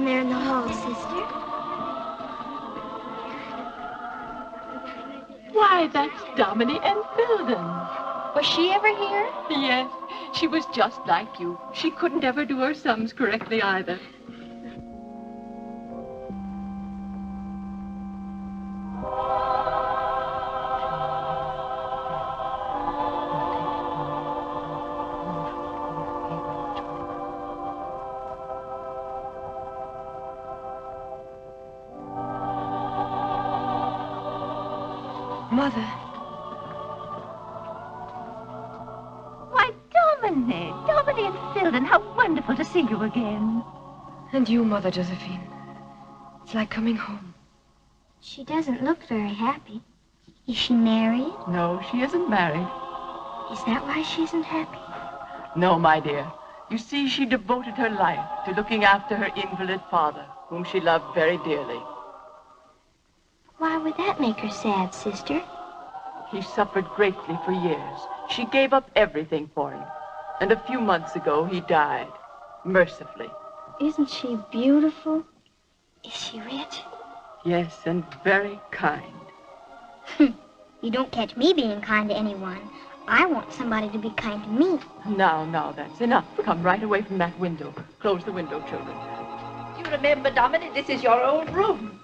down there in the hall, sister? Why, that's Domini Enfilden. Was she ever here? Yes, she was just like you. She couldn't ever do her sums correctly either. Mother. Why, Domini Enfilden, how wonderful to see you again. And you, Mother Josephine. It's like coming home. She doesn't look very happy. Is she married? No, she isn't married. Is that why she isn't happy? No, my dear. You see, she devoted her life to looking after her invalid father, whom she loved very dearly. Why would that make her sad, sister? He suffered greatly for years. She gave up everything for him. And a few months ago, he died, mercifully. Isn't she beautiful? Is she rich? Yes, and very kind. You don't catch me being kind to anyone. I want somebody to be kind to me. Now, that's enough. Come right away from that window. Close the window, children. You remember, Domini, this is your old room.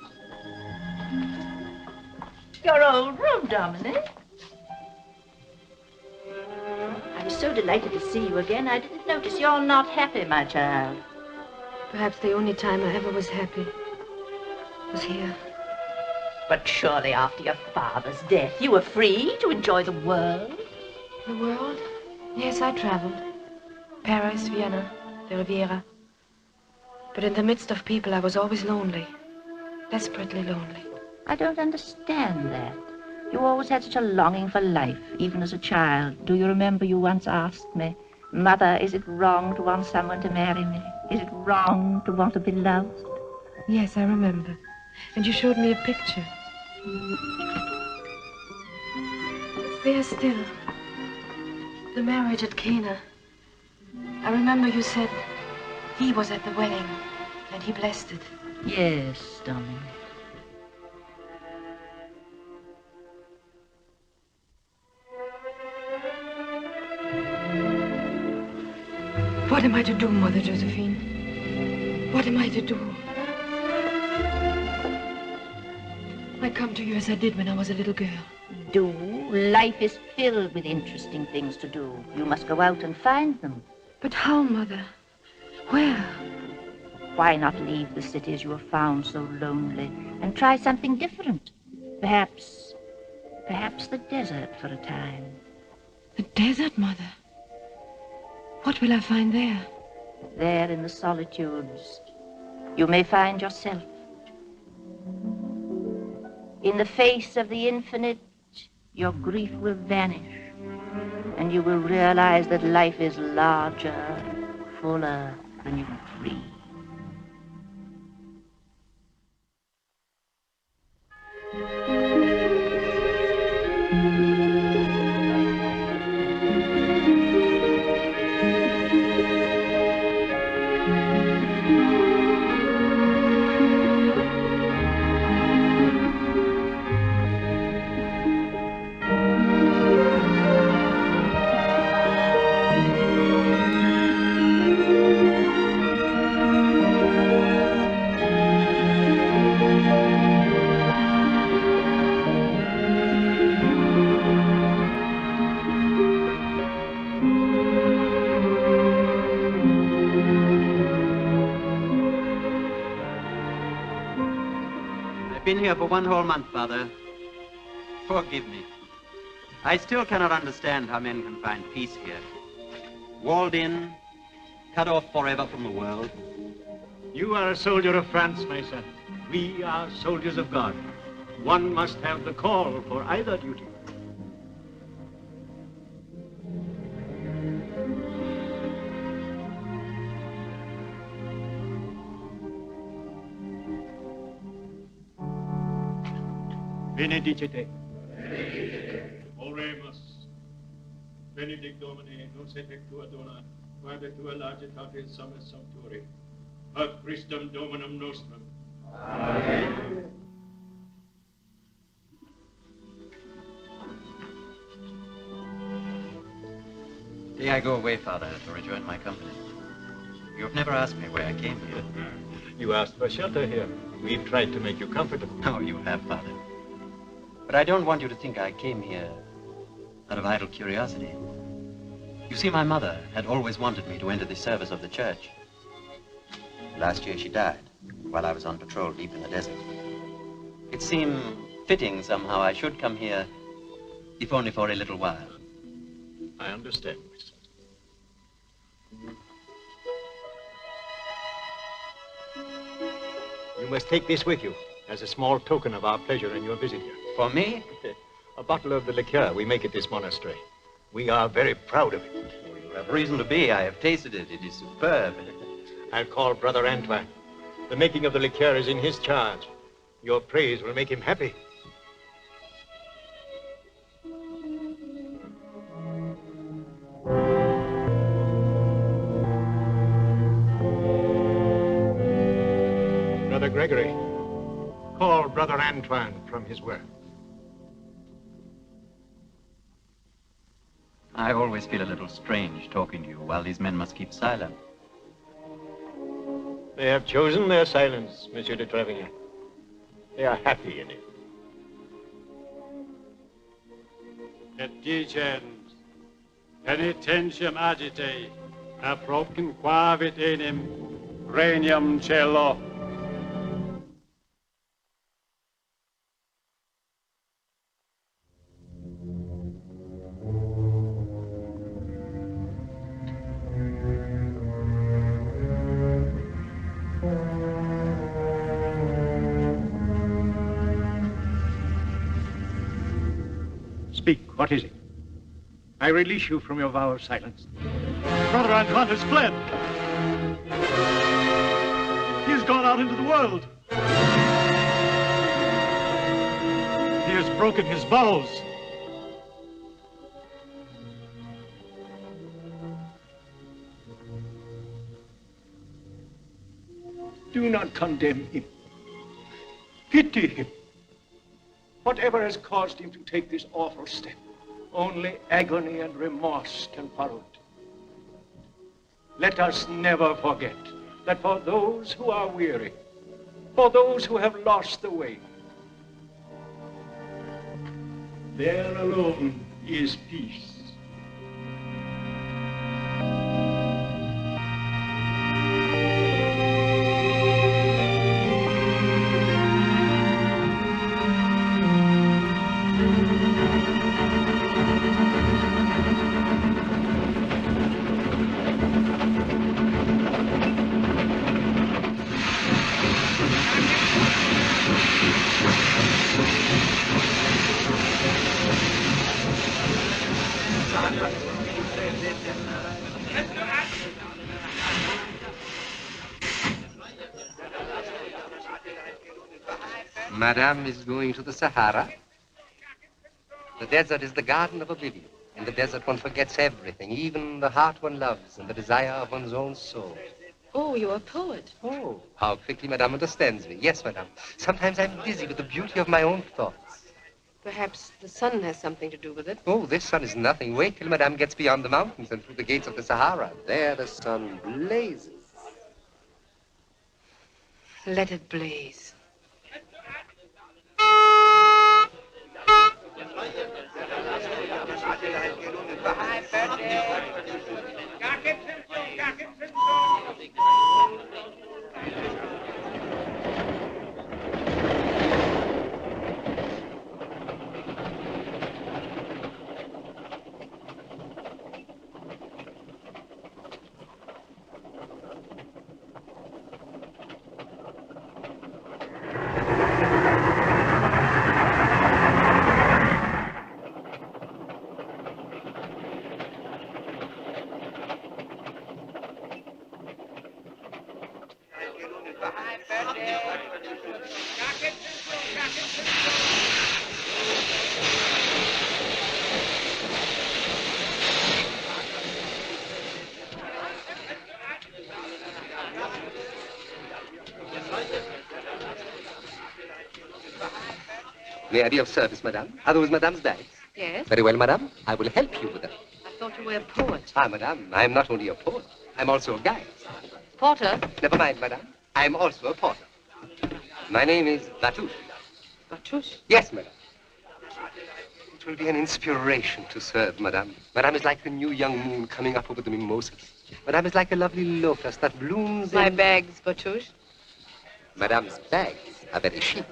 Your old room, Domini. I'm so delighted to see you again. I didn't notice you're not happy, my child. Perhaps the only time I ever was happy was here. But surely after your father's death, you were free to enjoy the world. The world? Yes, I traveled. Paris, Vienna, the Riviera. But in the midst of people, I was always lonely. Desperately lonely. I don't understand that. You always had such a longing for life, even as a child. Do you remember you once asked me, Mother, is it wrong to want someone to marry me? Is it wrong to want to be loved? Yes, I remember. And you showed me a picture. It's there still. The marriage at Cana. I remember you said he was at the wedding and he blessed it. Yes, Domini. What am I to do, Mother Josephine? What am I to do? I come to you as I did when I was a little girl. Do? Life is filled with interesting things to do. You must go out and find them. But how, Mother? Where? Why not leave the cities you have found so lonely and try something different? Perhaps the desert for a time. The desert, Mother? What will I find there? There in the solitudes, you may find yourself. In the face of the infinite, your grief will vanish, and you will realize that life is larger, fuller than you can dream. Been here for 1 whole month, Father. Forgive me. I still cannot understand how men can find peace here. Walled in, cut off forever from the world. You are a soldier of France, my son. We are soldiers of God. One must have the call for either duty. Benedicite. Oremus. Benedict Domini, nunc et pectua dona, quae tua lagitatis sumus sumpturi. Per Christum Dominum nostrum. Amen. Day I go away, Father, to rejoin my company. You have never asked me why I came here. You asked for shelter here. We've tried to make you comfortable. Oh, you have, Father. But I don't want you to think I came here out of idle curiosity. You see, my mother had always wanted me to enter the service of the church. Last year she died while I was on patrol deep in the desert. It seemed fitting somehow I should come here, if only for a little while. I understand, my son. You must take this with you as a small token of our pleasure in your visit here. For me? A bottle of the liqueur we make at this monastery. We are very proud of it. You have reason to be. I have tasted it. It is superb. I'll call Brother Antoine. The making of the liqueur is in his charge. Your praise will make him happy. Brother Gregory, call Brother Antoine from his work. I always feel a little strange talking to you while these men must keep silent. They have chosen their silence, Monsieur de Trevigny. They are happy in it. Et dicens, penitentiam agite, apropin quavit enim, regnum celo. Speak, what is it? I release you from your vow of silence. Brother Antoine has fled. He has gone out into the world. He has broken his vows. Do not condemn him. Pity him. Whatever has caused him to take this awful step, only agony and remorse can follow it. Let us never forget that for those who are weary, for those who have lost the way, there alone is peace. Madame is going to the Sahara. The desert is the garden of oblivion. In the desert one forgets everything, even the heart one loves and the desire of one's own soul. Oh, you're a poet. Oh, how quickly Madame understands me. Yes, Madame. Sometimes I'm busy with the beauty of my own thoughts. Perhaps the sun has something to do with it. Oh, this sun is nothing. Wait till Madame gets beyond the mountains and through the gates of the Sahara. There the sun blazes. Let it blaze. May I be of service, madame? Are those madame's bags? Yes? Very well, madame. I will help you with them. I thought you were a poet. Ah, madame, I am not only a poet. I'm also a guide. Porter? Never mind, madame. I am also a porter. My name is Batouche. Batouche? Yes, madame. It will be an inspiration to serve, madame. Madame is like the new young moon coming up over the mimosas. Madame is like a lovely lotus that blooms My in... bags, Batouche. Madame's bags are very chic.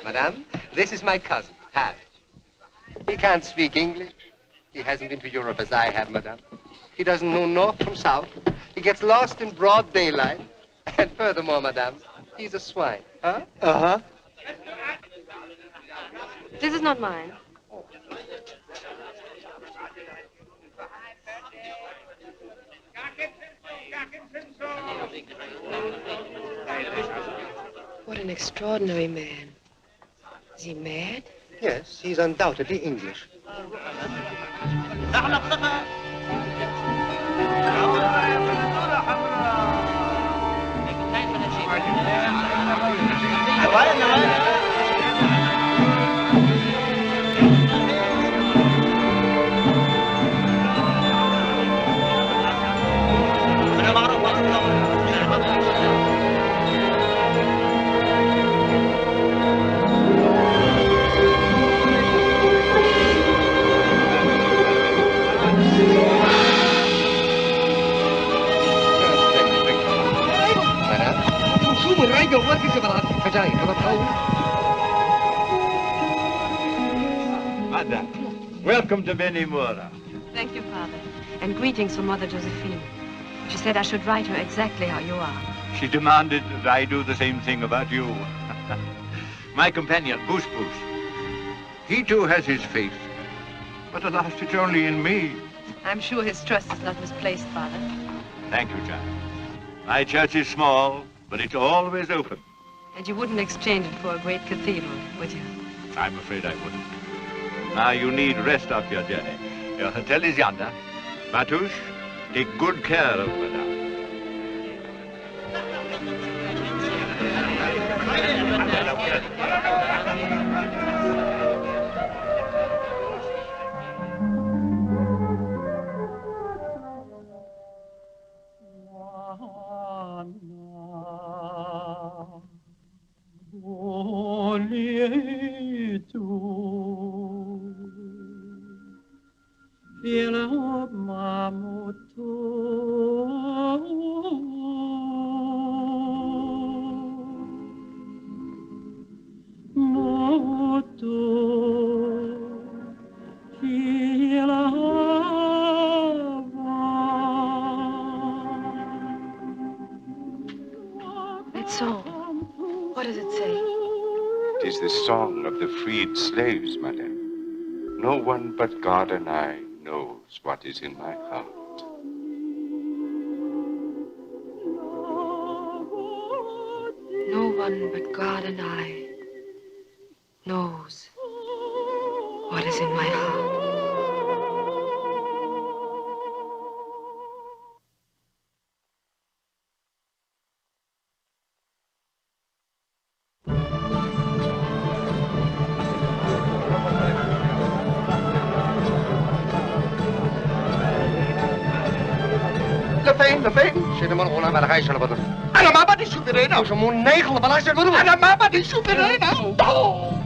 Madame, this is my cousin, Harry. He can't speak English. He hasn't been to Europe as I have, madame. He doesn't know north from south. He gets lost in broad daylight. And furthermore, madame, he's a swine. Huh? Uh-huh. This is not mine. What an extraordinary man. Is he mad? Yes, he's undoubtedly English. Madame, welcome to Benimora. Thank you, Father. And greetings from Mother Josephine. She said I should write her exactly how you are. She demanded that I do the same thing about you. My companion, Bush. He too has his faith. But alas, it's only in me. I'm sure his trust is not misplaced, Father. Thank you, child. My church is small, but it's always open. And you wouldn't exchange it for a great cathedral, would you? I'm afraid I wouldn't. Now you need rest off your journey. Your hotel is yonder. Batouche, take good care of madame. That song, what does it say? It is the song of the freed slaves, madame. No one but God and I knows what is in my heart. No one but God and I knows what is in my heart.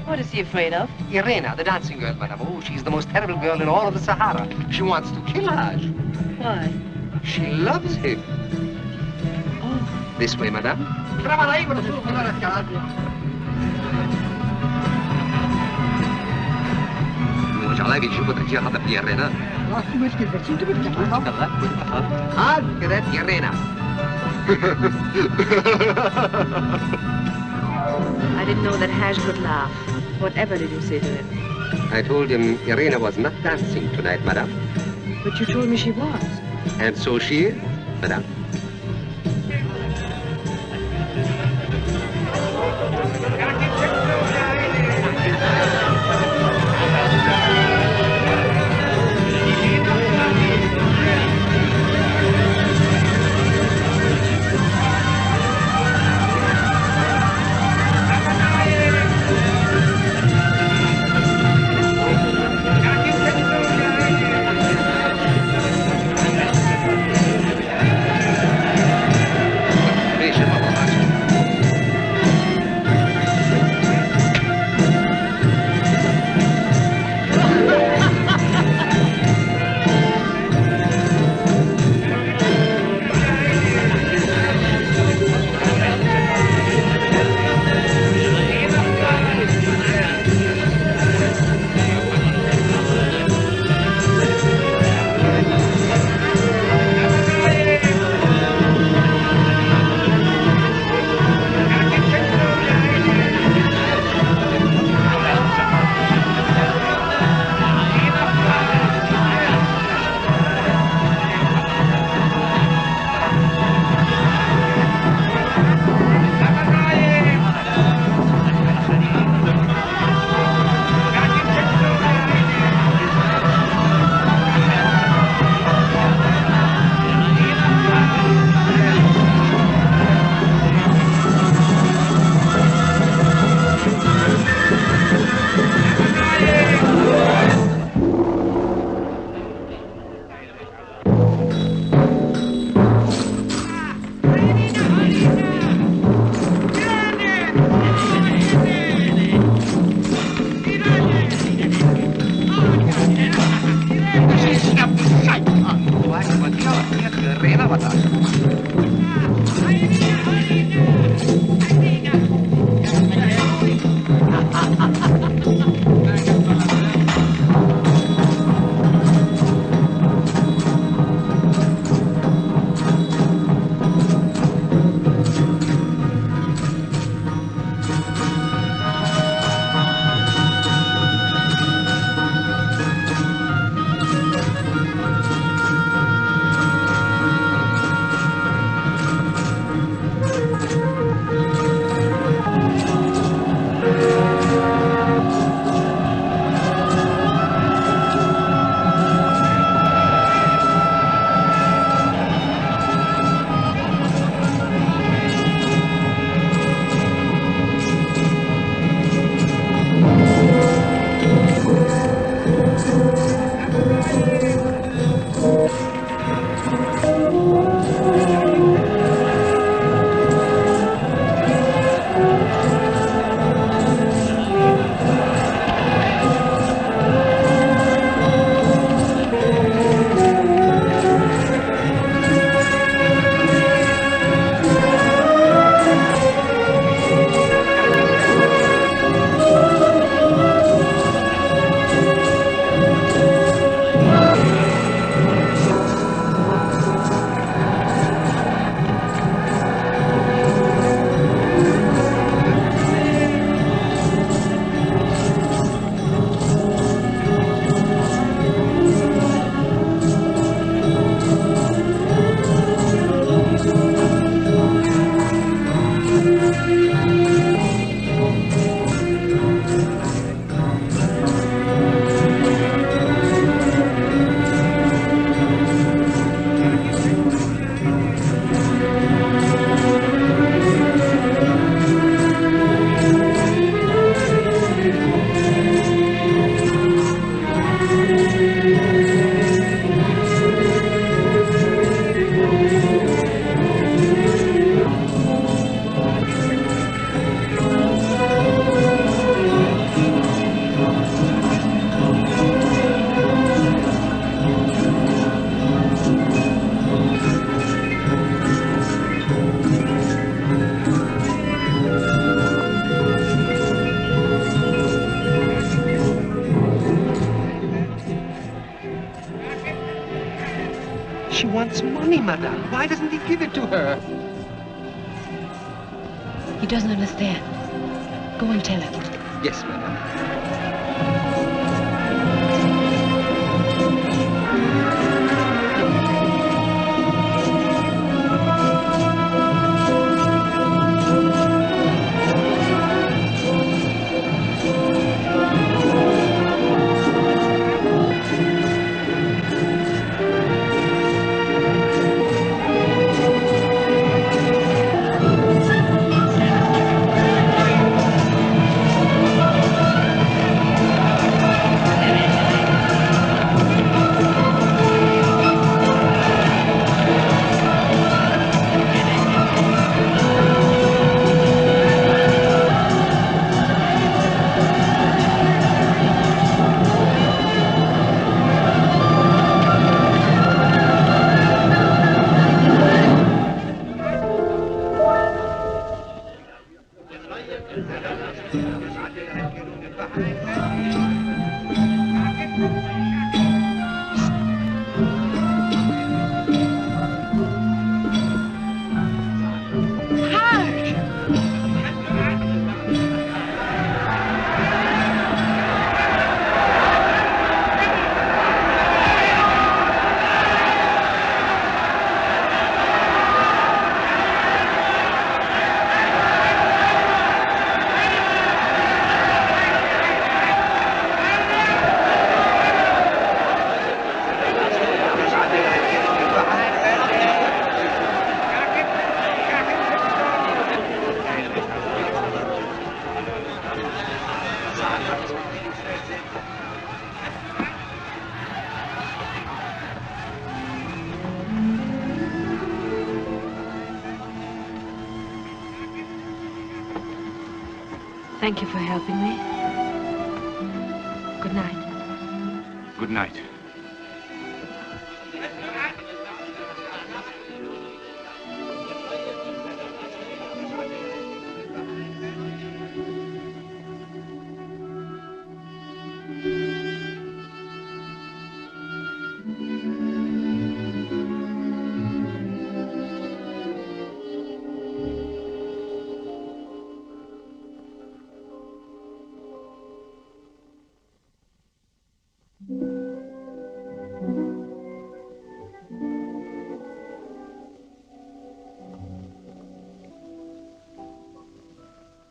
What is he afraid of? Irena, the dancing girl, madame. Oh, she's the most terrible girl in all of the Sahara. She wants to kill Haj. Why? She loves him. Oh. This way, madame. I didn't know that Haj could laugh. Whatever did you say to him? I told him Irena was not dancing tonight, madame. But you told me she was. And so she is, madame. money, madame. Why doesn't he give it to her? He doesn't understand. Go and tell him. Yes, madame. Thank you for helping me. Good night. Good night.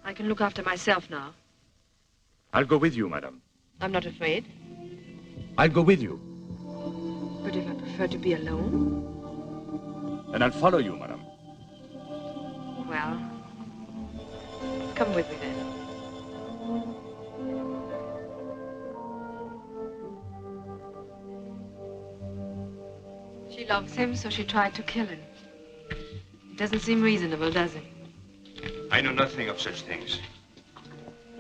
I can look after myself now. I'll go with you, madam. I'm not afraid. I'll go with you. But if I prefer to be alone? Then I'll follow you, madam. Well, come with me then. She loves him, so she tried to kill him. It doesn't seem reasonable, does it? I know nothing of such things.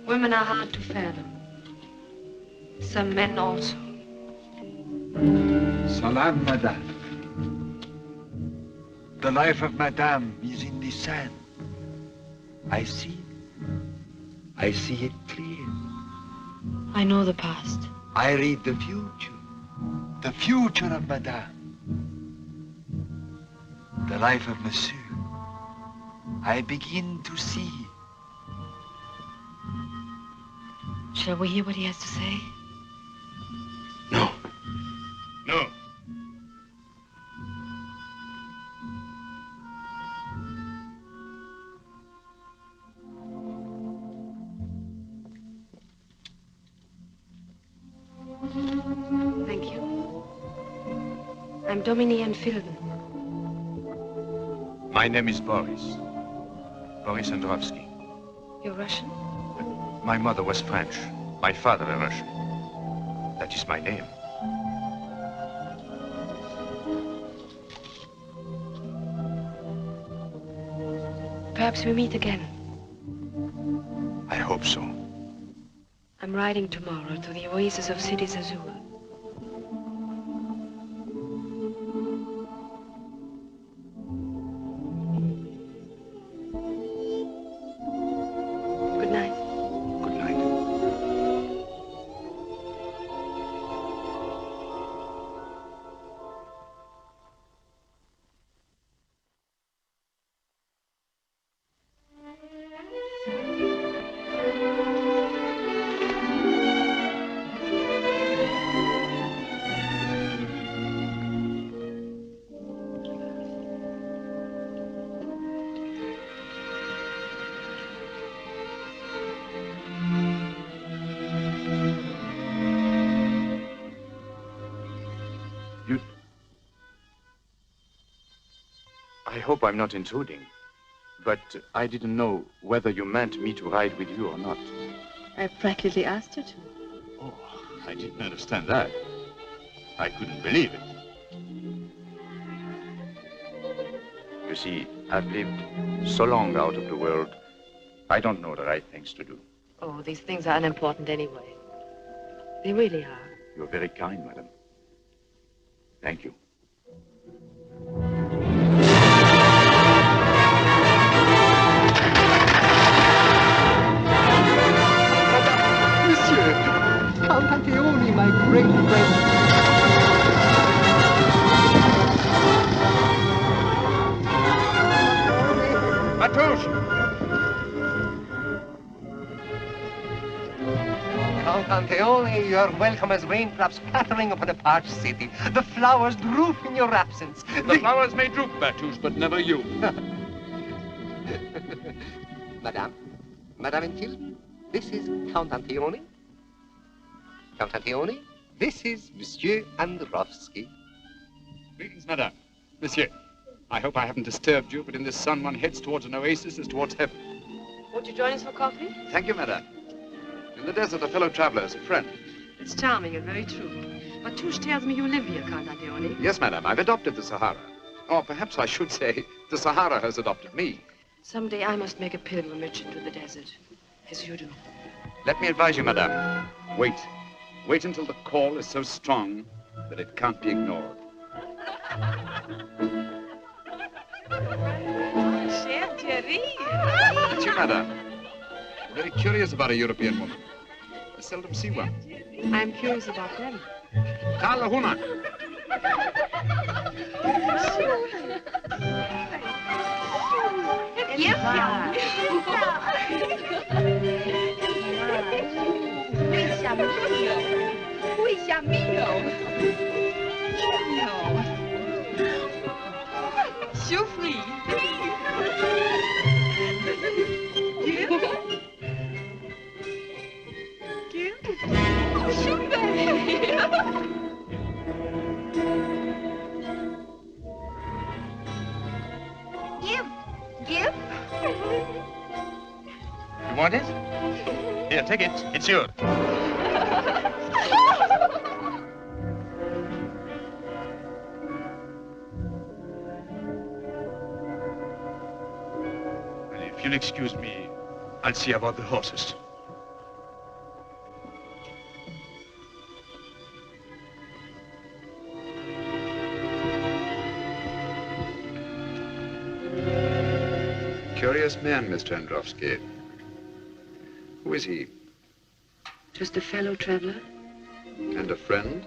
Women are hard to fathom. Some men also. Salam, madame. The life of madame is in the sand. I see it clear. I know the past. I read the future of madame. The life of monsieur. I begin to see. Shall we hear what he has to say? No. No. Thank you. I'm Domini Enfilden. My name is Boris. Boris Androvsky. You're Russian? My mother was French. My father a Russian. That is my name. Perhaps we meet again. I hope so. I'm riding tomorrow to the oasis of Cities Azure. Good night. Good night. hope I'm not intruding, but I didn't know whether you meant me to ride with you or not. I practically asked you to. Oh, I didn't understand that. I couldn't believe it. You see, I've lived so long out of the world, I don't know the right things to do. Oh, these things are unimportant anyway. They really are. You're very kind, madam. Thank you. Monsieur, Count Anteoni, my great friend. Matouche! Count Anteoni, you're welcome as raindrops pattering upon a parched city. The flowers droop in your absence. The flowers may droop, Matouche, but never you. Madame Enfilden, this is Count Anteoni. Count Anteoni, this is Monsieur Androvsky. Greetings, madame. Monsieur, I hope I haven't disturbed you, but in this sun one heads towards an oasis as towards heaven. Won't you join us for coffee? Thank you, madame. In the desert, a fellow traveler is a friend. It's charming and very true. But Touche tells me you live here, Count Anteoni. Yes, madame, I've adopted the Sahara. Or perhaps I should say, the Sahara has adopted me. Someday I must make a pilgrimage into the desert, as you do. Let me advise you, madame. Wait. Wait until the call is so strong that it can't be ignored. Cher Thierry! It's you, madame. I'm very curious about a European woman. I seldom see one. I'm curious about them. Carla Hunak. Give. You want it? Here, take it. It's yours. If you'll excuse me, I'll see about the horses. Curious man, Mr. Androvsky. Who is he? Just a fellow traveler? And a friend?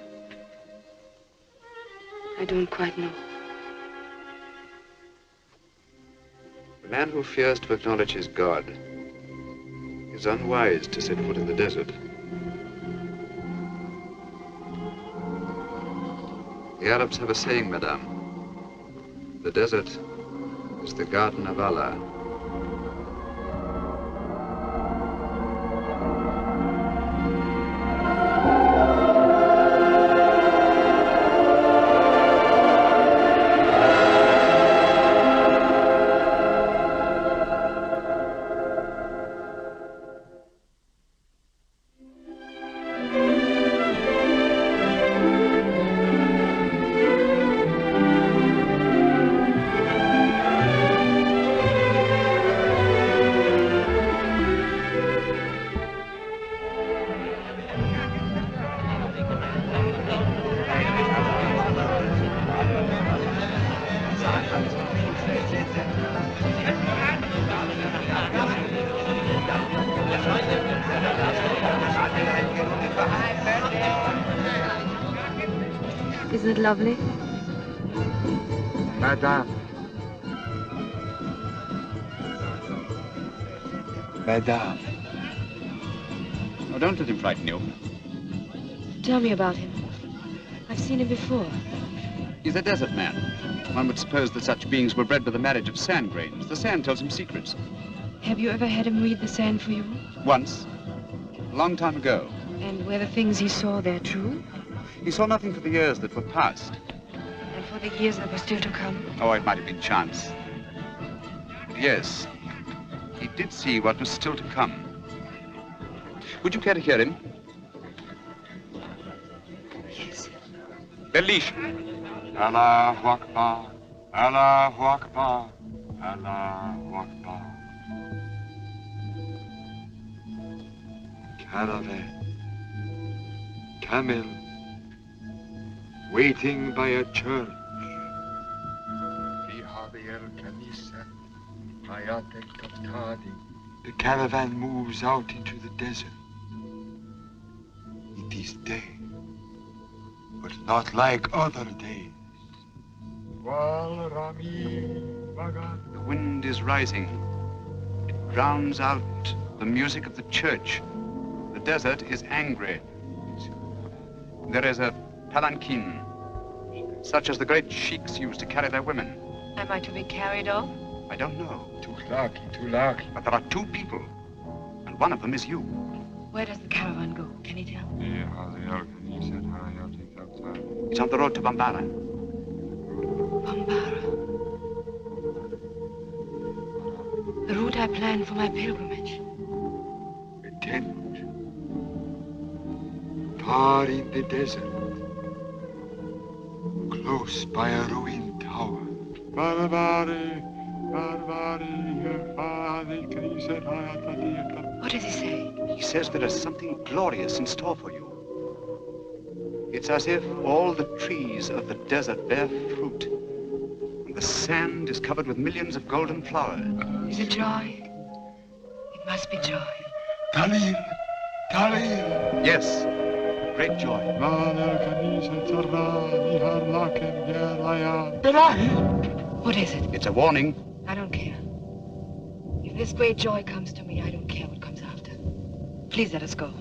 I don't quite know. The man who fears to acknowledge his God is unwise to set foot in the desert. The Arabs have a saying, madame. The desert is the garden of Allah. Isn't it lovely? Madame. Madame. Oh, don't let him frighten you. Tell me about him. I've seen him before. He's a desert man. One would suppose that such beings were bred by the marriage of sand grains. The sand tells him secrets. Have you ever had him read the sand for you? Once. A long time ago. And were the things he saw there true? He saw nothing for the years that were past. And for the years that were still to come? Oh, it might have been chance. Yes. He did see what was still to come. Would you care to hear him? Yes. Belish. Allahu Akbar, Allahu Akbar, Allahu Akbar. Caravan, camel, waiting by a church. The caravan moves out into the desert. It is day, but not like other days. The wind is rising. It drowns out the music of the church. The desert is angry. There is a palanquin, such as the great sheiks use to carry their women. Am I to be carried off? I don't know. Too lucky. But there are two people, and one of them is you. Where does the caravan go? Can you tell? It's on the road to Bambara. Bambara. The route I planned for my pilgrimage. A tent. Far in the desert. Close by a ruined tower. What does he say? He says there is something glorious in store for you. It's as if all the trees of the desert bear fruit, and the sand is covered with millions of golden flowers. Is it joy? It must be joy. Talil! Yes, great joy. What is it? It's a warning. I don't care. If this great joy comes to me, I don't care what comes after. Please let us go.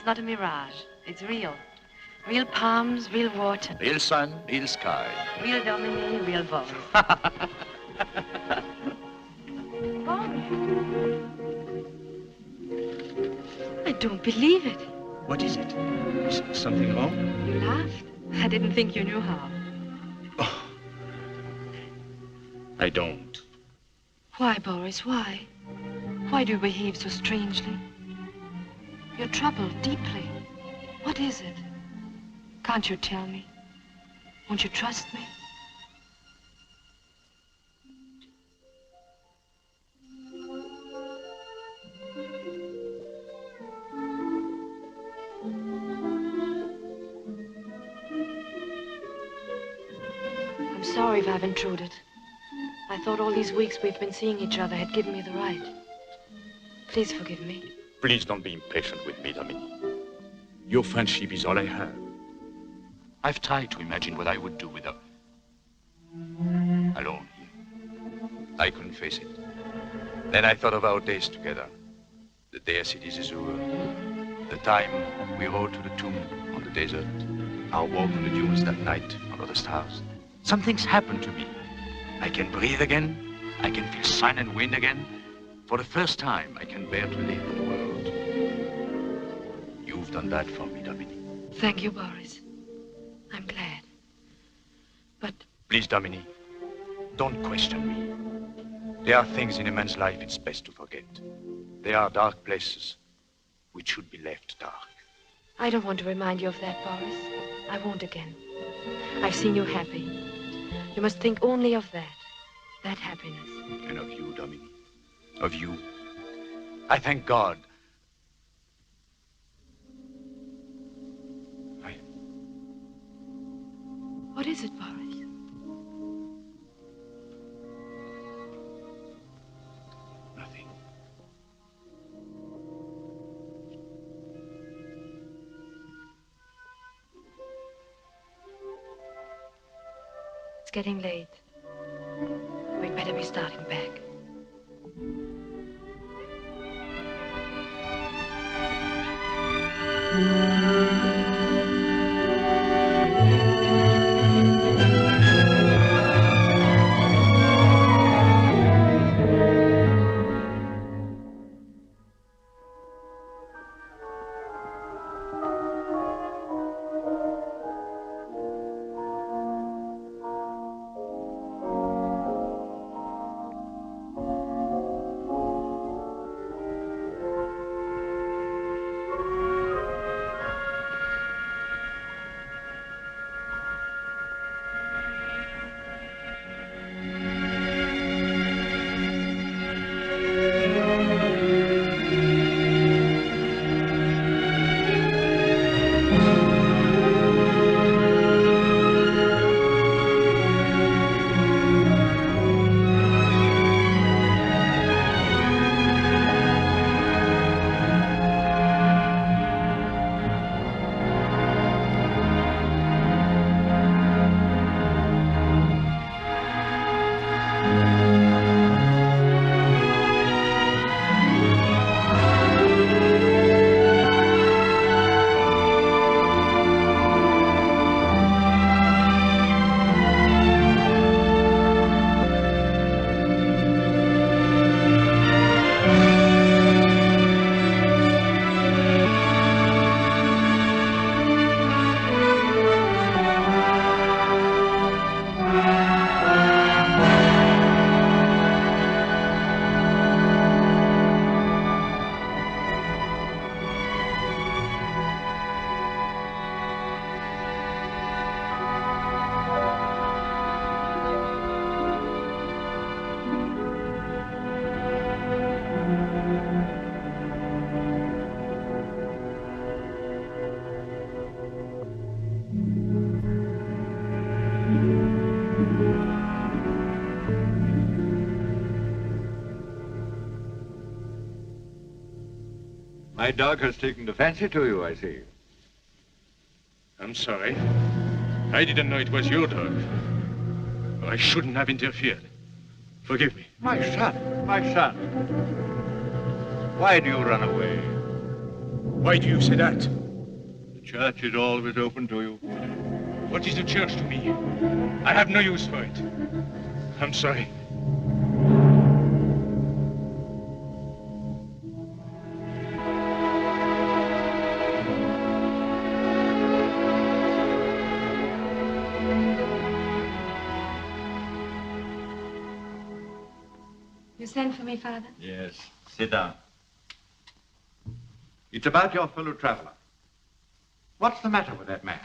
Not a mirage. It's real. Real palms, real water. Real sun, real sky. Real Domini, real Boris. I don't believe it. What is it? Is something wrong? You laughed. I didn't think you knew how. Oh. I don't. Why, Boris, why? Why do you behave so strangely? You're troubled deeply. What is it? Can't you tell me? Won't you trust me? I'm sorry if I've intruded. I thought all these weeks we've been seeing each other had given me the right. Please forgive me. Please don't be impatient with me, Domini. Your friendship is all I have. I've tried to imagine what I would do without... alone here. I couldn't face it. Then I thought of our days together. The day at Dirigido, the time we rode to the tomb on the desert, our walk on the dunes that night under the stars. Something's happened to me. I can breathe again. I can feel sun and wind again. For the first time, I can bear to live in the world. You've done that for me, Domini. Thank you, Boris. I'm glad. But... Please, Domini, don't question me. There are things in a man's life it's best to forget. There are dark places which should be left dark. I don't want to remind you of that, Boris. I won't again. I've seen you happy. You must think only of that happiness. And of you, Domini. Of you. I thank God. What is it, Boris? getting late. We'd better be starting back. My dog has taken a fancy to you, I see. I'm sorry. I didn't know it was your dog. I shouldn't have interfered. Forgive me. My son, my son. Why do you run away? Why do you say that? The church is always open to you. What is the church to me? I have no use for it. I'm sorry. You sent for me, Father? Yes. Sit down. It's about your fellow traveler. What's the matter with that man?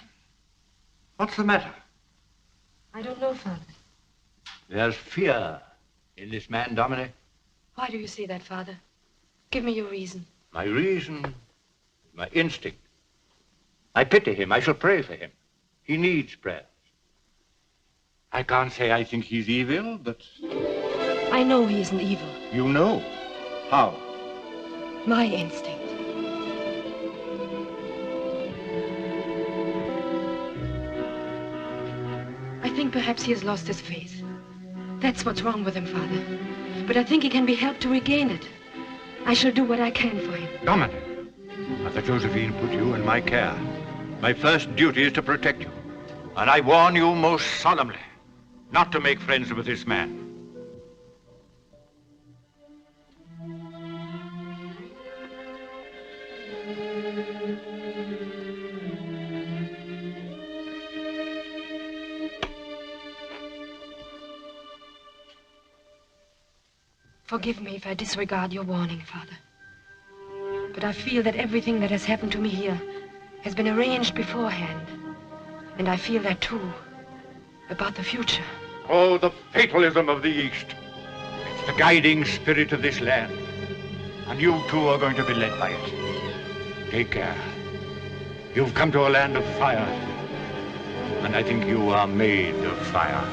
What's the matter? I don't know, Father. There's fear in this man, Domini. Why do you say that, Father? Give me your reason. My reason, my instinct. I pity him. I shall pray for him. He needs prayers. I can't say I think he's evil, but... I know he isn't evil. You know? How? My instinct. I think perhaps he has lost his faith. That's what's wrong with him, Father. But I think he can be helped to regain it. I shall do what I can for him. Dominic, Mother Josephine put you in my care. My first duty is to protect you. And I warn you most solemnly not to make friends with this man. Forgive me if I disregard your warning, Father. But I feel that everything that has happened to me here has been arranged beforehand. And I feel that, too, about the future. Oh, the fatalism of the East. It's the guiding spirit of this land. And you, too, are going to be led by it. Take care. You've come to a land of fire. And I think you are made of fire.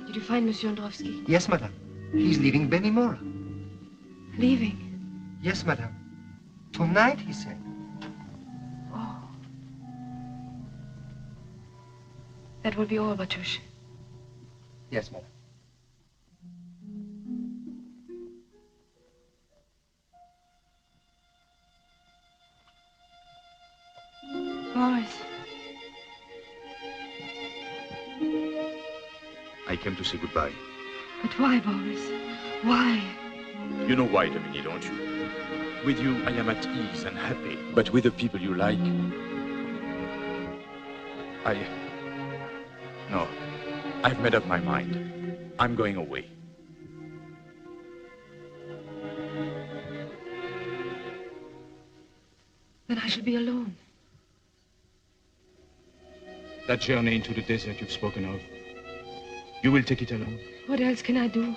Did you find Monsieur Androvsky? Yes, madame. He's leaving Benimora. Leaving? Yes, madame. Tonight, he said. Oh. That will be all, Batush. Yes, madame. Boris. I came to say goodbye. But why, Boris? Why? You know why, Domini, don't you? With you, I am at ease and happy. But with the people you like, No. I've made up my mind. I'm going away. Then I shall be alone. That journey into the desert you've spoken of, you will take it alone. What else can I do?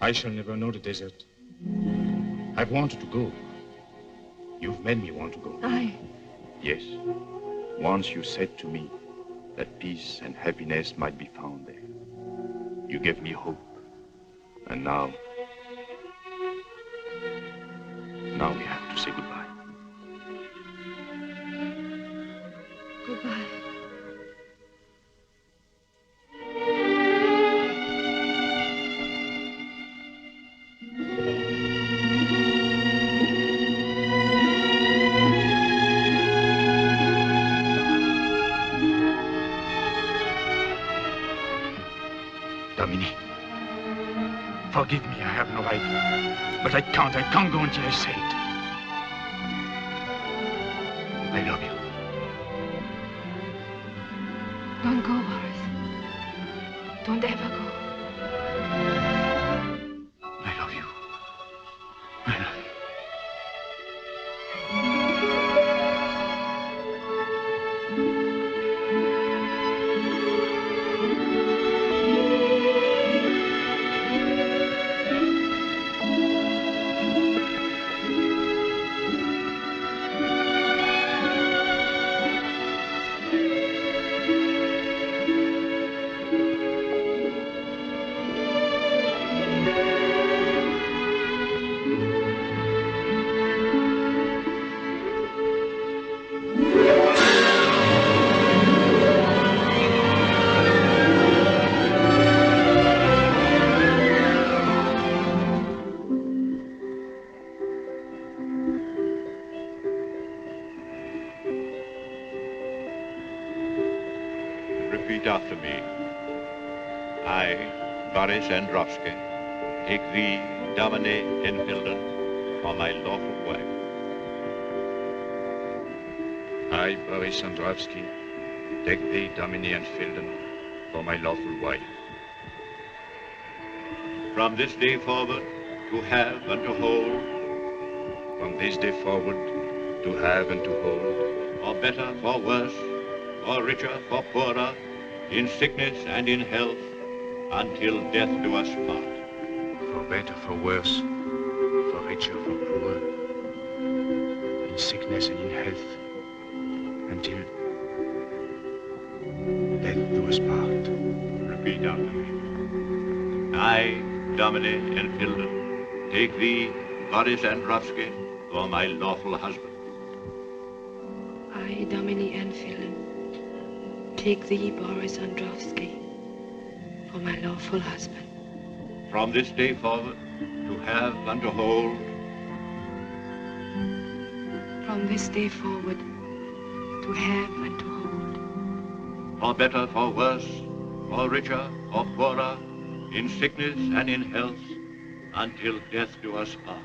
I shall never know the desert. I've wanted to go. You've made me want to go. Yes. Once you said to me that peace and happiness might be found there. You gave me hope. And now we have to say goodbye. Goodbye. Domini, forgive me, I have no right. But I can't go until I say it. I love you. Don't go, Boris. Don't ever go. I love you. I love you. Repeat after me. I, Boris Androvsky, take thee, Domini Enfilden, for my lawful wife. I, Boris Androvsky, take thee, Domini Enfilden, for my lawful wife. From this day forward, to have and to hold. From this day forward, to have and to hold. For better, for worse, for richer, for poorer, in sickness and in health, until death do us part. For better, for worse, for richer, for poorer, in sickness and in health, until death do us part. Repeat after me. I, Domini Enfilden, take thee, Boris Androvsky, for my lawful husband. I, Domini Enfilden, take thee, Boris Androvsky, for my lawful husband. From this day forward, to have and to hold. From this day forward, to have and to hold. For better, for worse, for richer, for poorer, in sickness and in health, until death do us part.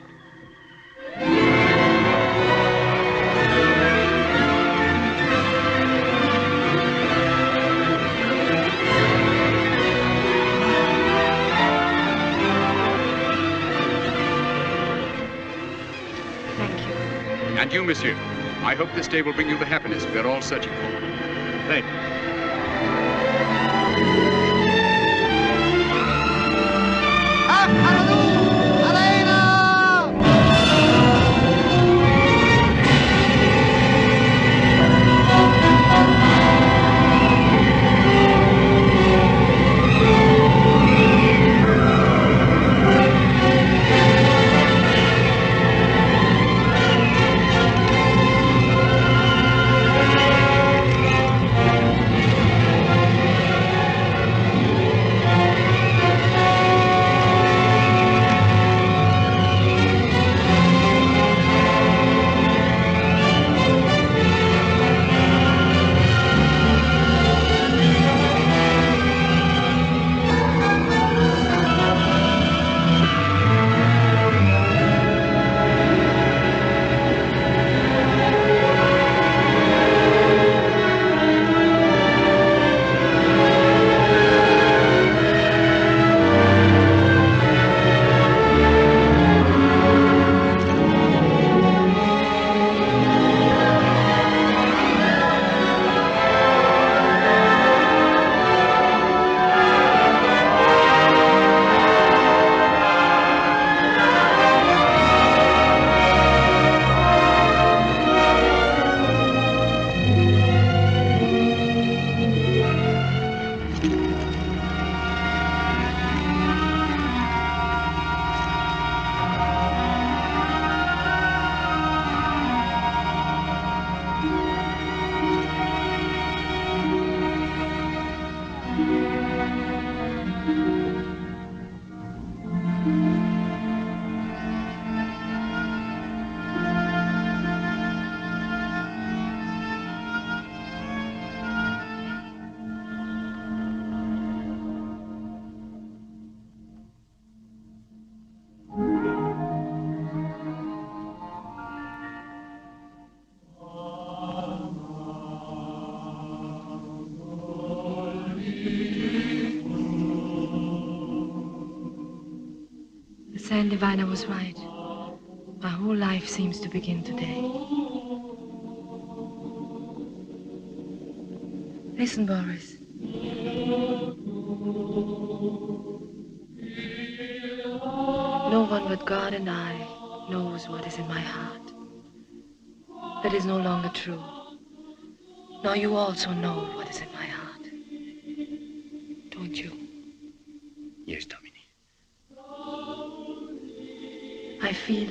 And you, monsieur, I hope this day will bring you the happiness we are all searching for. Thank you. San Divina was right. My whole life seems to begin today. Listen, Boris. No one but God and I knows what is in my heart. That is no longer true. Now you also know what is in my heart. Don't you? Yes, Domini. I feel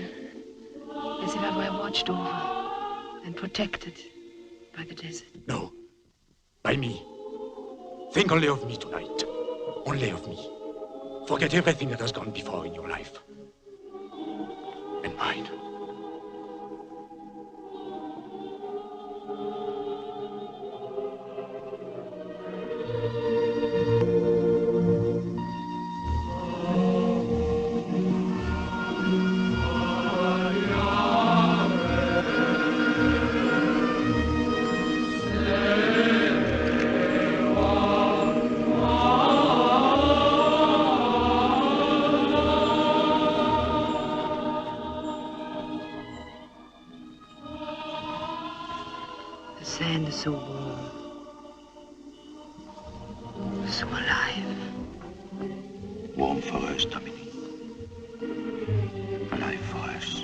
as if I were watched over and protected by the desert. No. By me. Think only of me tonight. Only of me. Forget everything that has gone before in your life. And mine. The sand is so warm, so alive. Warm for us, Domini. Alive for us.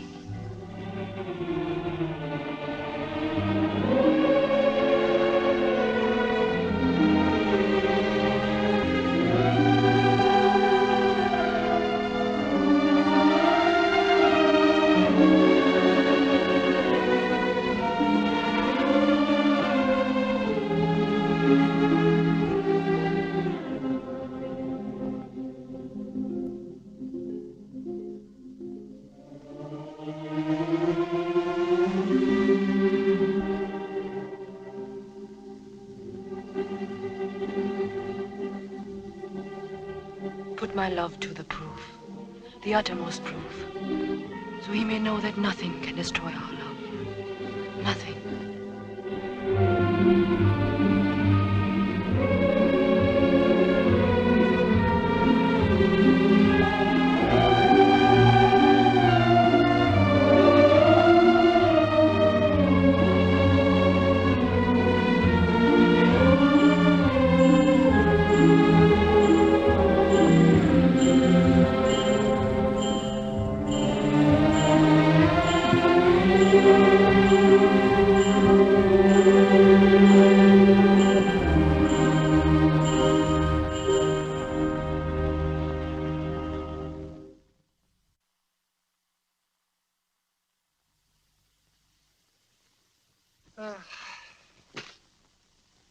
Put my love to the proof, the uttermost proof, so he may know that nothing can destroy our love. Nothing.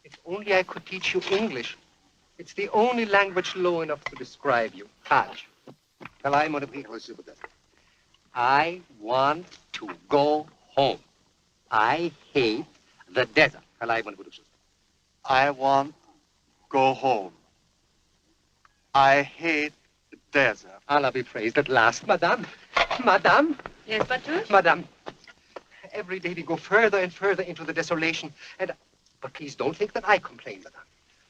If only I could teach you English. It's the only language low enough to describe you. Kaj. I want to go home. I hate the desert. I want go home. I hate the desert. Allah be praised at last. Madame. Madame. Yes, Batush? Madame. Every day we go further and further into the desolation. But please don't think that I complain, Madame.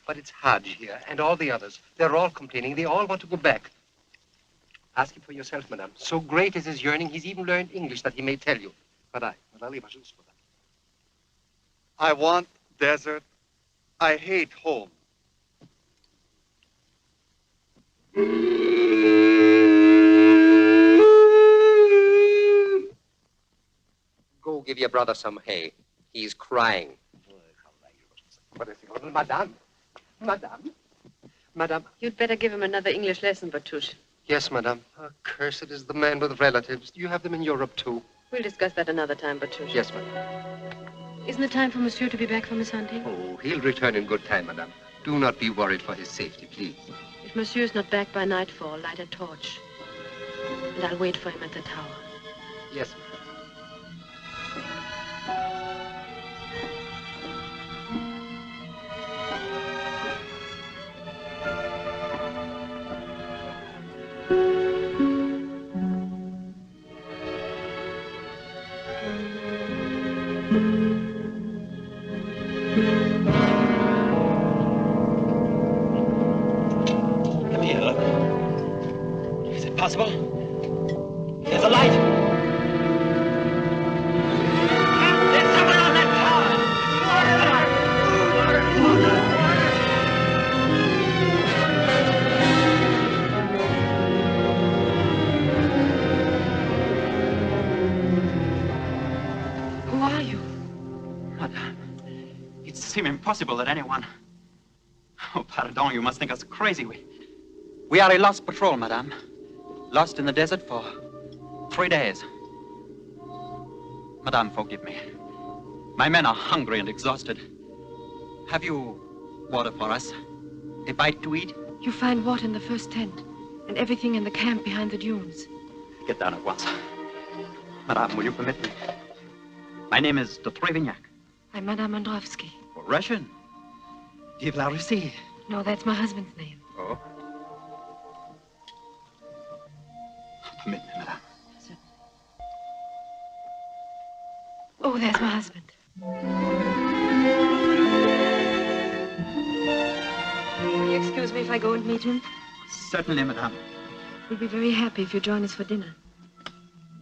But it's Hajj here and all the others. They're all complaining. They all want to go back. Ask him for yourself, Madame. So great is his yearning, he's even learned English that he may tell you. I want desert. I hate home. Go give your brother some hay. He's crying. Madame. Madame. Madame. You'd better give him another English lesson, Batush. Yes, Madame. Cursed is the man with relatives. You have them in Europe, too. We'll discuss that another time, Batush. Yes, Madame. Isn't it time for Monsieur to be back from his hunting? Oh, he'll return in good time, Madame. Do not be worried for his safety, please. If Monsieur's not back by nightfall, light a torch. And I'll wait for him at the tower. Yes, Madame. Come here, look. Is it possible? There's a light! There's someone on that tower! Who are you? Madame, it seems impossible that anyone... Oh, pardon, you must think us crazy. We are a lost patrol, madame. Lost in the desert for 3 days. Madame, forgive me. My men are hungry and exhausted. Have you water for us? A bite to eat? You find water in the first tent, and everything in the camp behind the dunes. Get down at once. Madame, will you permit me? My name is de Trevignac. I'm Madame Androvsky. Russian? Vive la Russie. No, that's my husband's name. Oh. Permit me, madame. Oh, there's my husband. Will you excuse me if I go and meet him? Certainly, madame. We'll be very happy if you join us for dinner.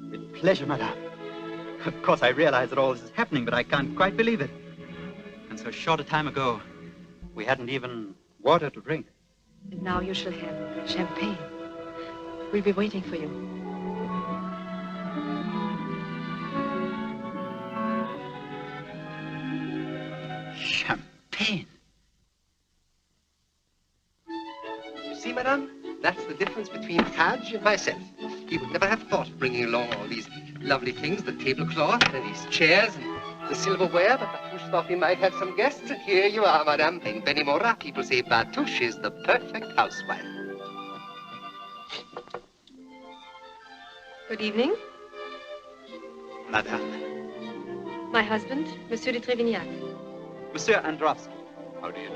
With pleasure, madame. Of course, I realize that all this is happening, but I can't quite believe it. And so short a time ago, we hadn't even water to drink. And now you shall have champagne. We'll be waiting for you. Champagne? You see, madame, that's the difference between Hadj and myself. He would never have thought of bringing along all these lovely things, the tablecloth and these chairs and the silverware, but Batouche thought we might have some guests, and here you are, madame. In Benimora, people say Batouche is the perfect housewife. Good evening. Madame. My husband, Monsieur de Trevignac. Monsieur Androvsky. How do you do?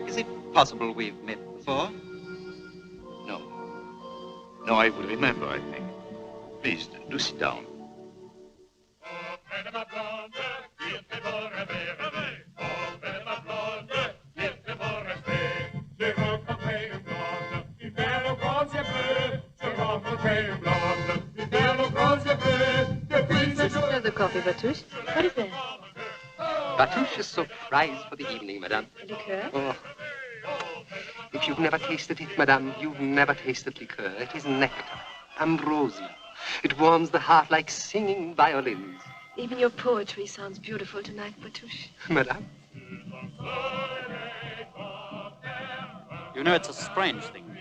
Is it possible we've met before? No. No, I will remember, I think. Please, do sit down. Another coffee, Batouche. What is that? Batouche is surprised for the evening, madame. Liqueur? Oh. If you've never tasted it, madame, you've never tasted liqueur. It is nectar, ambrosia. It warms the heart like singing violins. Even your poetry sounds beautiful tonight, Batouche. Madame? You know, it's a strange thing,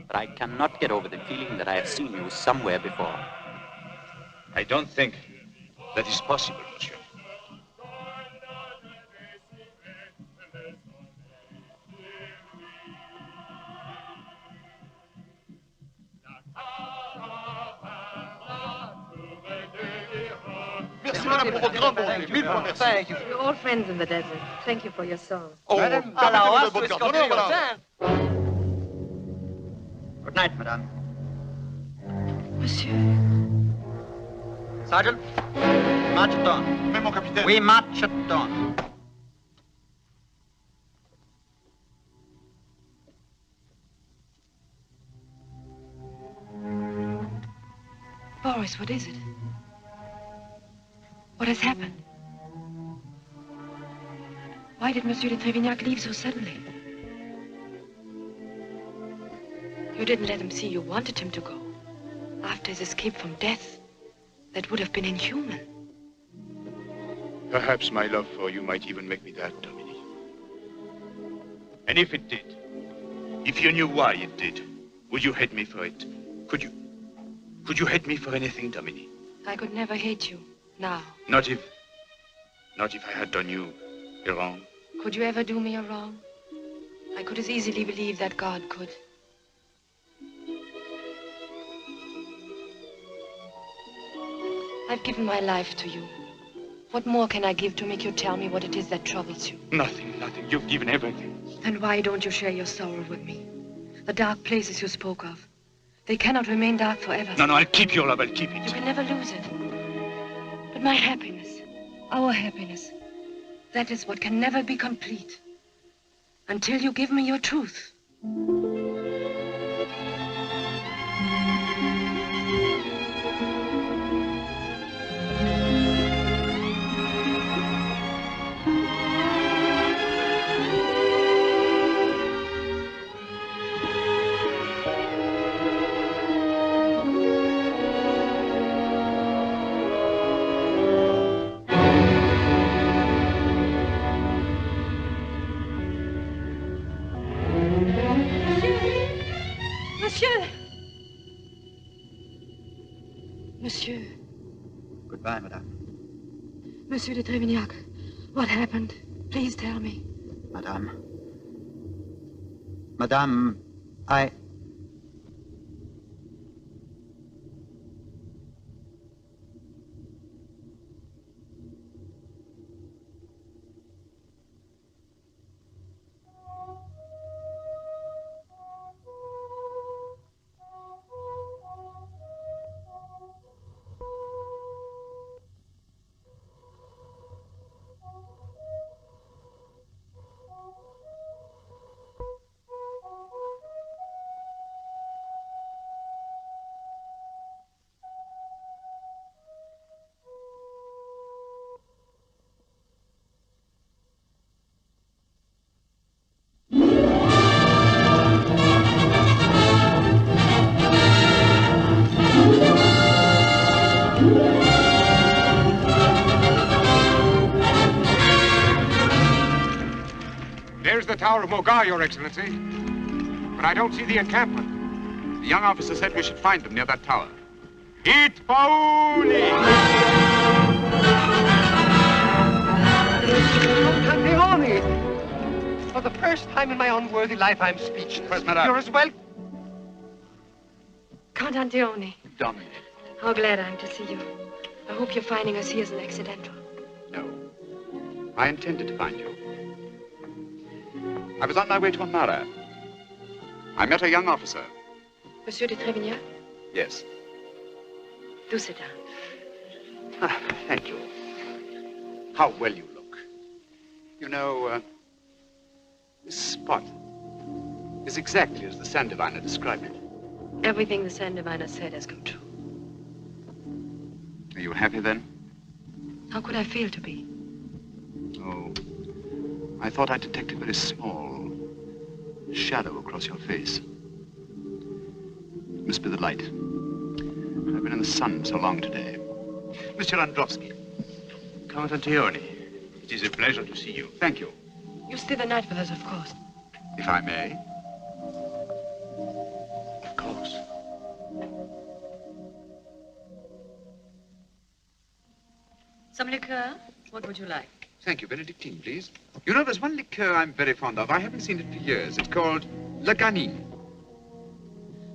but I cannot get over the feeling that I have seen you somewhere before. I don't think that is possible, monsieur. Merci, madame, pour votre grand bonté. Mille fois merci. Thank you. We're all friends in the desert. Thank you for your song. Oh, madame, de votre garde d'honneur, madame. Good night, madame. Monsieur. Sergeant, march at dawn. Mais mon capitaine. We march at dawn. Boris, what is it? What has happened? Why did Monsieur de Trevignac leave so suddenly? You didn't let him see you wanted him to go. After his escape from death, that would have been inhuman. Perhaps my love for you might even make me that, Domini. And if it did, if you knew why it did, would you hate me for it? Could you hate me for anything, Domini? I could never hate you, now. Not if I had done you a wrong. Could you ever do me a wrong? I could as easily believe that God could. I've given my life to you. What more can I give to make you tell me what it is that troubles you? Nothing, nothing. You've given everything. Then why don't you share your sorrow with me? The dark places you spoke of. They cannot remain dark forever. No, I'll keep your love. I'll keep it. You can never lose it. But my happiness, our happiness, that is what can never be complete. Until you give me your truth. Monsieur! Monsieur. Goodbye, madame. Monsieur de Trevignac, what happened? Please tell me. Madame. Madame, I... There's the Tower of Mogar, Your Excellency. But I don't see the encampment. The young officer said we should find them near that tower. It Pauli! For the first time in my unworthy life, I'm speechless. Yes, madame. You're as well... Count Antione, Domini. how glad I am to see you. I hope your finding us here is an accidental. No. I intended to find you. I was on my way to Amara. I met a young officer. Monsieur de Trevignac? Yes. Do sit down. Ah, thank you. How well you look. You know, this spot is exactly as the sand diviner described it. Everything the sand diviner said has come true. Are you happy then? How could I fail to be? Oh, I thought I detected a very small shadow across your face. It must be the light. I've been in the sun so long today. Mr. Androvsky. Count Antione, it is a pleasure to see you. Thank you. You stay the night with us, of course. If I may. Of course. Some liqueur? What would you like? Thank you. Benedictine, please. You know, there's one liqueur I'm very fond of. I haven't seen it for years. It's called La Ganine.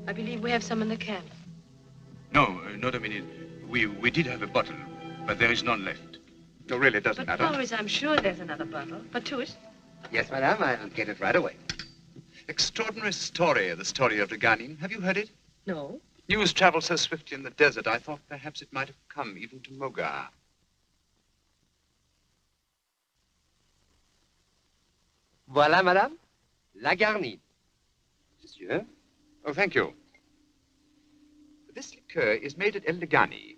I believe we have some in the camp. No, no, Domini. We did have a bottle, but there is none left. No, really, it doesn't But matter. Boris, I'm sure there's another bottle. But to it. Yes, madame, I'll get it right away. Extraordinary story, the story of La Ganine. Have you heard it? No. News travels so swiftly in the desert, I thought perhaps it might have come even to Mogar. Voilà, madame, la garnie. Monsieur? Oh, thank you. This liqueur is made at El Legani.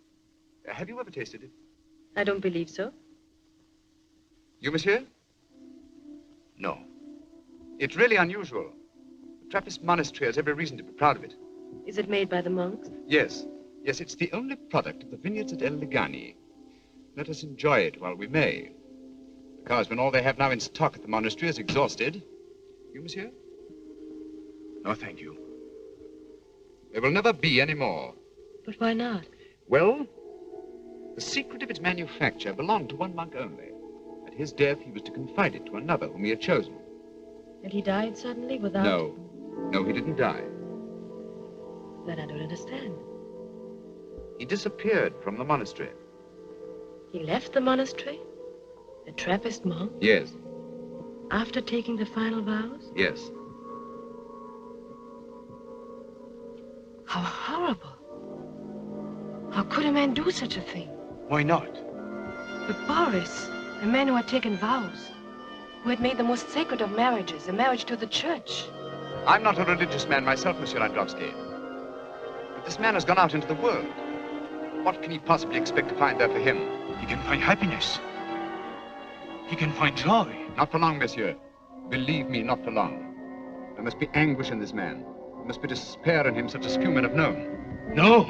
Have you ever tasted it? I don't believe so. You, monsieur? No. It's really unusual. The Trappist monastery has every reason to be proud of it. Is it made by the monks? Yes. Yes, it's the only product of the vineyards at El Legani. Let us enjoy it while we may. Because when all they have now in stock at the monastery is exhausted... You, monsieur? No, thank you. There will never be any more. But why not? Well, the secret of its manufacture belonged to one monk only. At his death, he was to confide it to another whom he had chosen. And he died suddenly without... No. No, he didn't die. Then I don't understand. He disappeared from the monastery. He left the monastery? A Trappist monk? Yes. After taking the final vows? Yes. How horrible. How could a man do such a thing? Why not? But Boris, a man who had taken vows, who had made the most sacred of marriages, a marriage to the church. I'm not a religious man myself, Monsieur Androvsky. But this man has gone out into the world. What can he possibly expect to find there for him? He can find happiness. He can find joy. Not for long, monsieur. Believe me, not for long. There must be anguish in this man. There must be despair in him such as few men have known. No.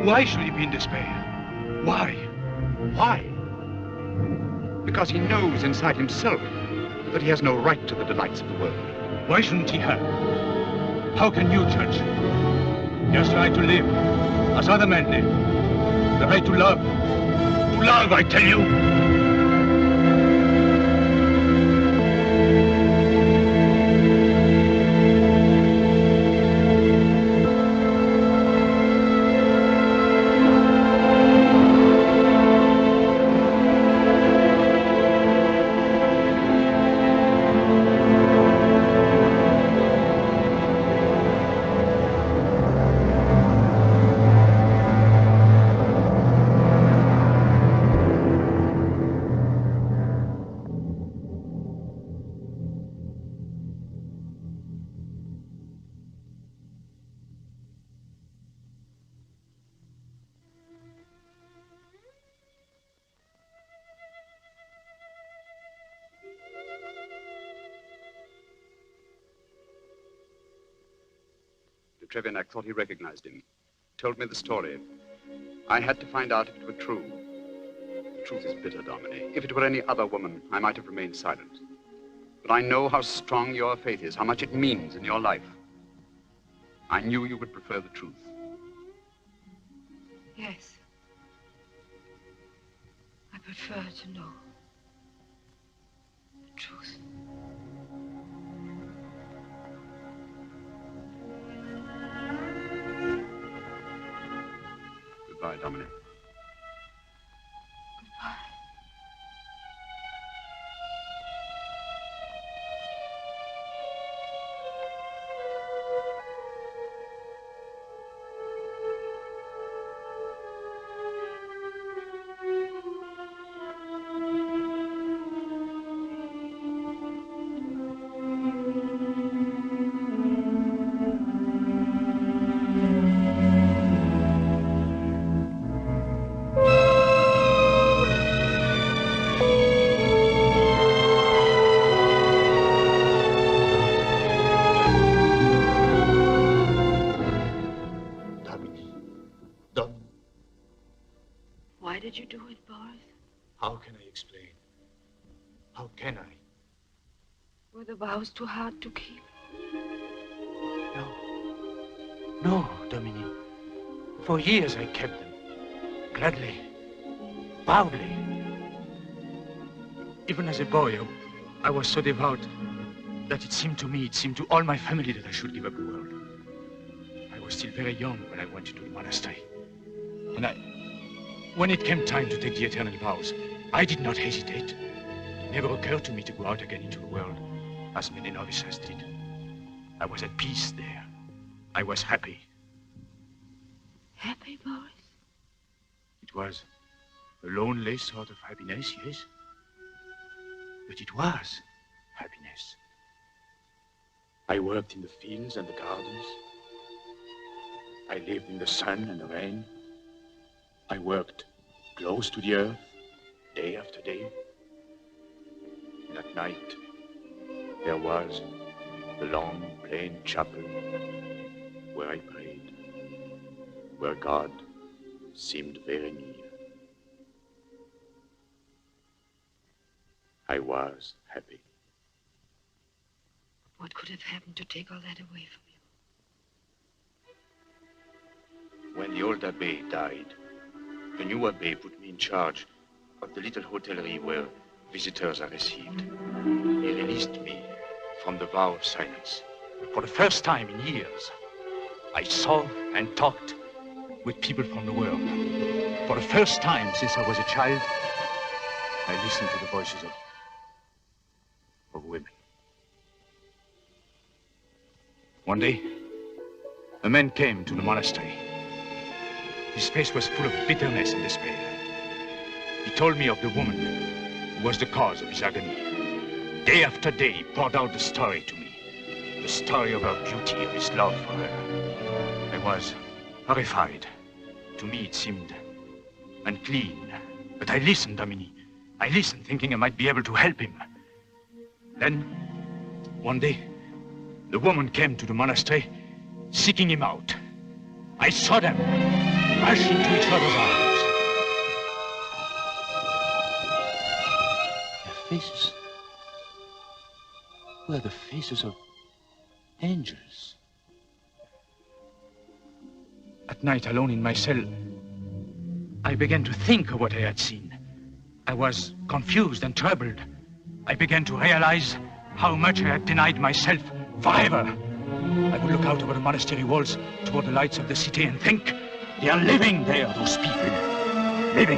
Why should he be in despair? Why? Why? Because he knows inside himself that he has no right to the delights of the world. Why shouldn't he have? How can you judge? Just right to live, as other men live. The right to love. To love, I tell you. Trevenak thought he recognized him. Told me the story. I had to find out if it were true. The truth is bitter, Domini. If it were any other woman, I might have remained silent. But I know how strong your faith is, how much it means in your life. I knew you would prefer the truth. Yes. I prefer to know the truth. Goodbye, Dominic. Goodbye. Why did you do it, Boris? How can I explain? How can I? Were the vows too hard to keep? No, Domini. For years I kept them. Gladly. Proudly. Even as a boy, I was so devout that it seemed to all my family that I should give up the world. I was still very young when I went into the monastery. When it came time to take the eternal vows, I did not hesitate. It never occurred to me to go out again into the world, as many novices did. I was at peace there. I was happy. Happy, Boris? It was a lonely sort of happiness, yes. But it was happiness. I worked in the fields and the gardens. I lived in the sun and the rain. I worked close to the earth, day after day. And at night, there was the long, plain chapel where I prayed, where God seemed very near. I was happy. What could have happened to take all that away from you? When the old abbé died, the new abbé put me in charge of the little hotellerie where visitors are received. He released me from the vow of silence. For the first time in years, I saw and talked with people from the world. For the first time since I was a child, I listened to the voices of women. One day, a man came to the monastery. His face was full of bitterness and despair. He told me of the woman who was the cause of his agony. Day after day, he poured out the story to me. The story of her beauty, of his love for her. I was horrified. To me, it seemed unclean. But I listened, Domini. I listened, thinking I might be able to help him. Then, one day, the woman came to the monastery, seeking him out. I saw them rush into each other's arms. Their faces were the faces of angels. That night, alone in my cell, I began to think of what I had seen. I was confused and troubled. I began to realize how much I had denied myself forever. I would look out over the monastery walls toward the lights of the city and think, they are living there, those people. Living.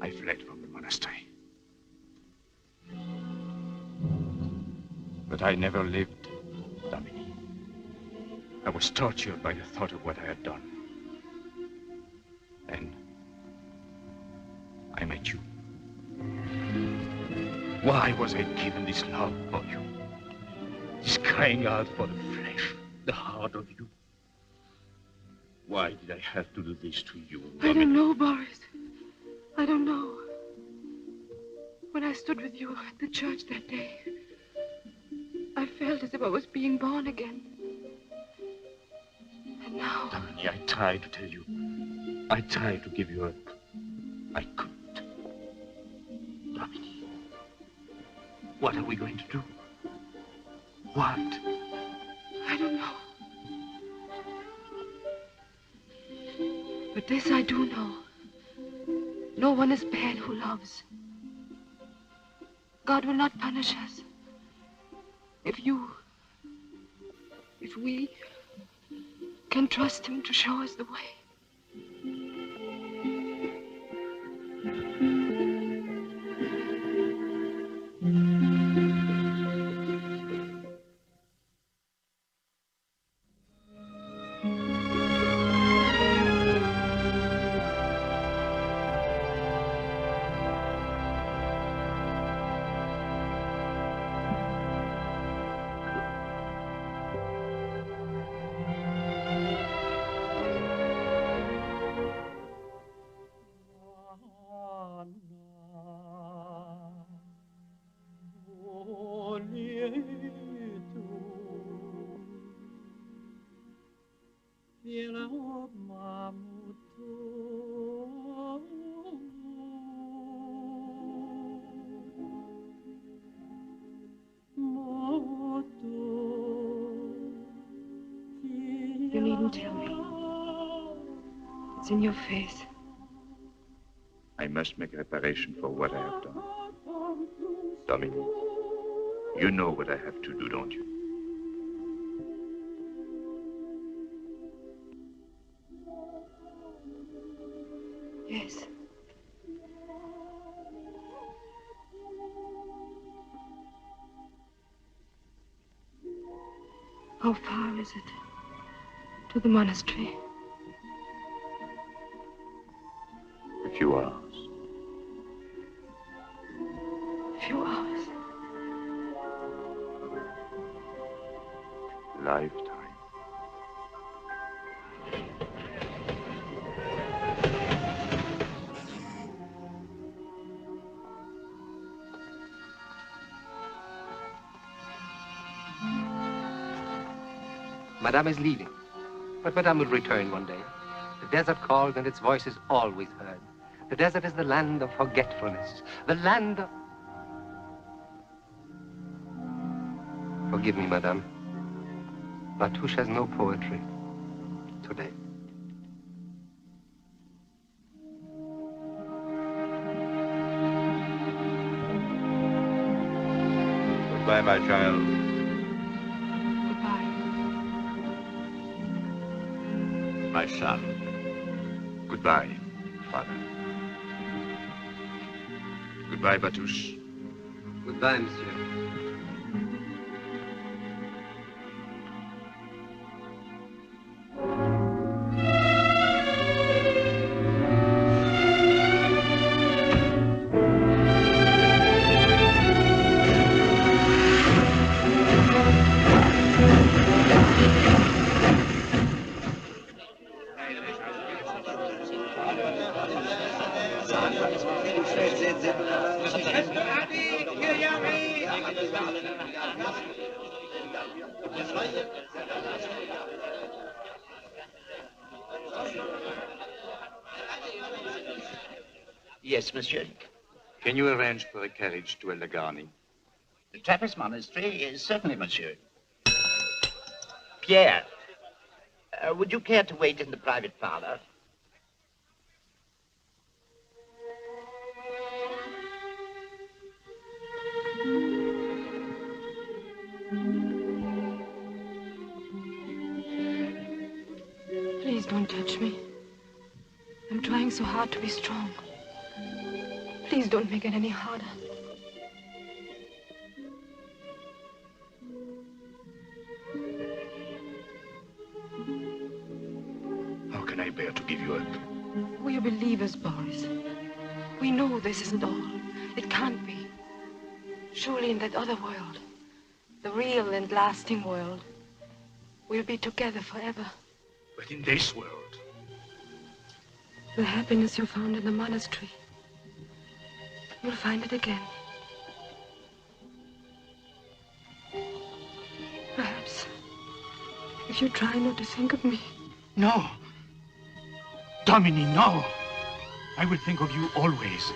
I fled from the monastery. But I never lived, Domini. I was tortured by the thought of what I had done. Then I met you. Why was I given this love for you? This crying out for the flesh, the heart of you? Why did I have to do this to you, Domini? I don't know, Boris. I don't know. When I stood with you at the church that day, I felt as if I was being born again. And now... Domini, I tried to tell you. I tried to give you up. I couldn't. Domini, what are we going to do? What? I don't know. But this I do know. No one is bad who loves. God will not punish us. If we can trust him to show us the way. You needn't tell me. It's in your face. I must make reparation for what I have done. Domini, you know what I have to do, don't you? Yes. How far is it to the monastery? A few hours. A few hours. Lifetime. Madame is leaving, but Madame will return one day. The desert calls and its voice is always heard. The desert is the land of forgetfulness, the land of... Forgive me, Madame. La Touche has no poetry today. Goodbye, my child. Goodbye. My son. Goodbye, Father. Goodbye, Batouche. Goodbye, Monsieur. Yes, monsieur. Can you arrange for a carriage to El Lagani? The Trappist monastery is certainly, monsieur. Pierre, would you care to wait in the private parlor? Please don't touch me. I'm trying so hard to be strong. Please don't make it any harder. How can I bear to give you up? Will you believe us, Boris? We know this isn't all. It can't be. Surely in that other world, the real and lasting world, we'll be together forever. But in this world, the happiness you found in the monastery, you'll find it again. Perhaps, if you try not to think of me. no. Domini, no. I will think of you always,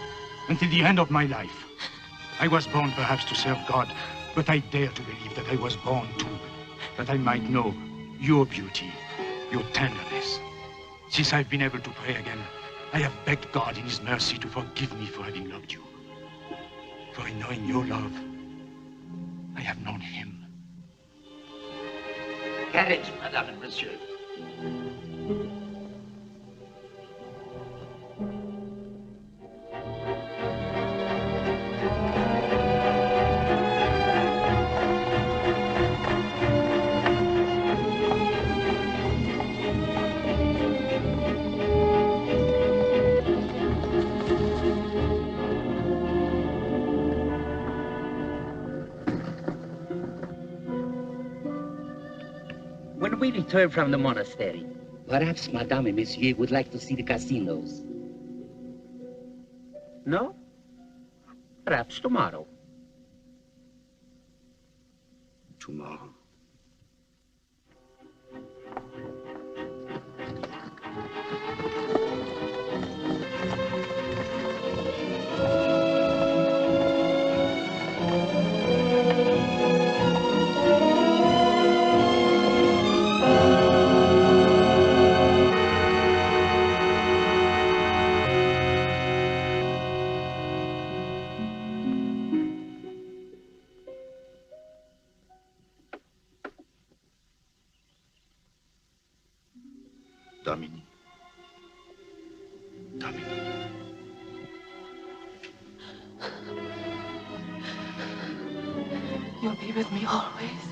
until the end of my life. I was born perhaps to serve God, but I dare to believe that I was born too, that I might know your beauty, your tenderness. Since I've been able to pray again, I have begged God in his mercy to forgive me for having loved you. For in knowing your love, I have known him. Carriage, madame and monsieur. When we return from the monastery, perhaps Madame and Monsieur would like to see the casinos. No? Perhaps tomorrow. Tomorrow. Domini. Domini. You'll be with me always.